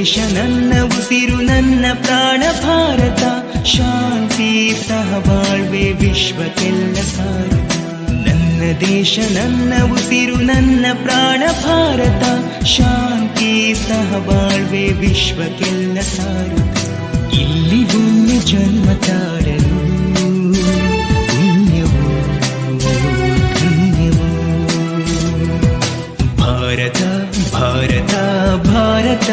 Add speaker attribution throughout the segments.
Speaker 1: ದೇಶ ನನ್ನ ಉಸಿರು ನನ್ನ ಪ್ರಾಣ ಭಾರತ ಶಾಂತಿ ಸಹಬಾಳ್ವೆ ವಿಶ್ವಕ್ಕೆಲ್ಲ ಸಾರುತ್ತ ನನ್ನ ದೇಶ ನನ್ನ ಉಸಿರು ನನ್ನ ಪ್ರಾಣ ಭಾರತ ಶಾಂತಿ ಸಹಬಾಳ್ವೆ ವಿಶ್ವಕ್ಕೆಲ್ಲ ಸಾರುತ್ತ ಇಲ್ಲಿ ಭೂಮಿ ಜನ್ಮ ತಾಳಲು ಪುಣ್ಯವೋ ಧನ್ಯವೋ ಭಾರತ ಭಾರತ ಭಾರತ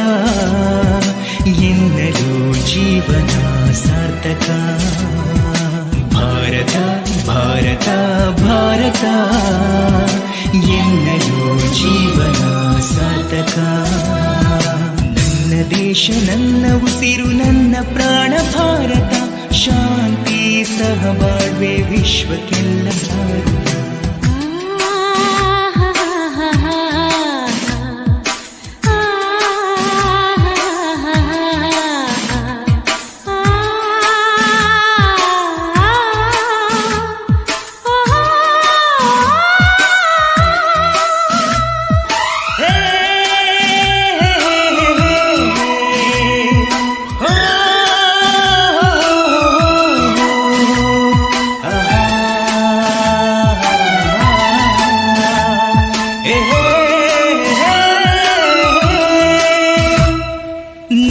Speaker 1: ಎನ್ನಲು ಜೀವನ ಸಾರ್ಥಕ ಭಾರತ ಭಾರತ ಭಾರತ ಎನ್ನಲು ಜೀವನ ಸಾರ್ಥಕ ನನ್ನ ದೇಶ ನನ್ನ ಉಸಿರು ನನ್ನ ಪ್ರಾಣ ಭಾರತ ಶಾಂತಿ ಸಹಬಾಳ್ವೆ ವಿಶ್ವಕ್ಕೆಲ್ಲ ಸಾರುತ್ತ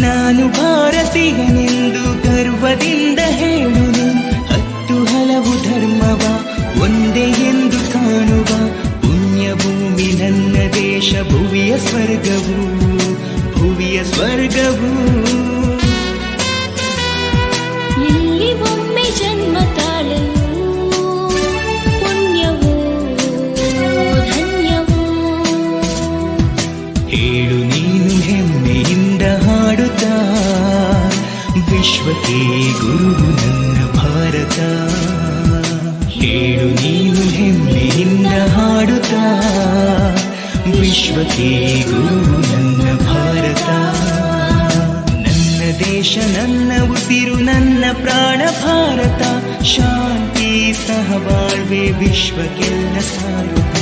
Speaker 1: ನಾನು ಭಾರತೀಯನೆಂದು ಗರ್ವದಿಂದ ಹೇಳುವೆ ಹತ್ತು ಹಲವು ಧರ್ಮವ ಒಂದೇ ಎಂದು ಕಾಣುವ ಪುಣ್ಯ ಭೂಮಿ ನನ್ನ ದೇಶ ಭುವಿಯ ಸ್ವರ್ಗವು ಭುವಿಯ ಸ್ವರ್ಗವು
Speaker 2: ಇಲ್ಲಿ ಒಮ್ಮೆ ಜನ್ಮ ತಾಳಲು ಪುಣ್ಯವೋ ಧನ್ಯವೋ
Speaker 1: ಹೇಳು ನೀನು ಹೆಮ್ಮೆಯಿಂದ ಹಾಡುತ್ತಾ ವಿಶ್ವಕ್ಕೆ ಗುರು ನನ್ನ ಭಾರತ ಹೇಳು ನೀನು ಹೆಮ್ಮೆಯಿಂದ ಹಾಡುತ್ತಾ ವಿಶ್ವಕ್ಕೆ ಗುರು ನನ್ನ ಭಾರತ ನನ್ನ ದೇಶ ನನ್ನ ಉಸಿರು ನನ್ನ ಪ್ರಾಣ ಭಾರತ ಶಾಂತಿ ಸಹಬಾಳ್ವೆ ವಿಶ್ವಕ್ಕೆಲ್ಲ ಸಾರುತ್ತ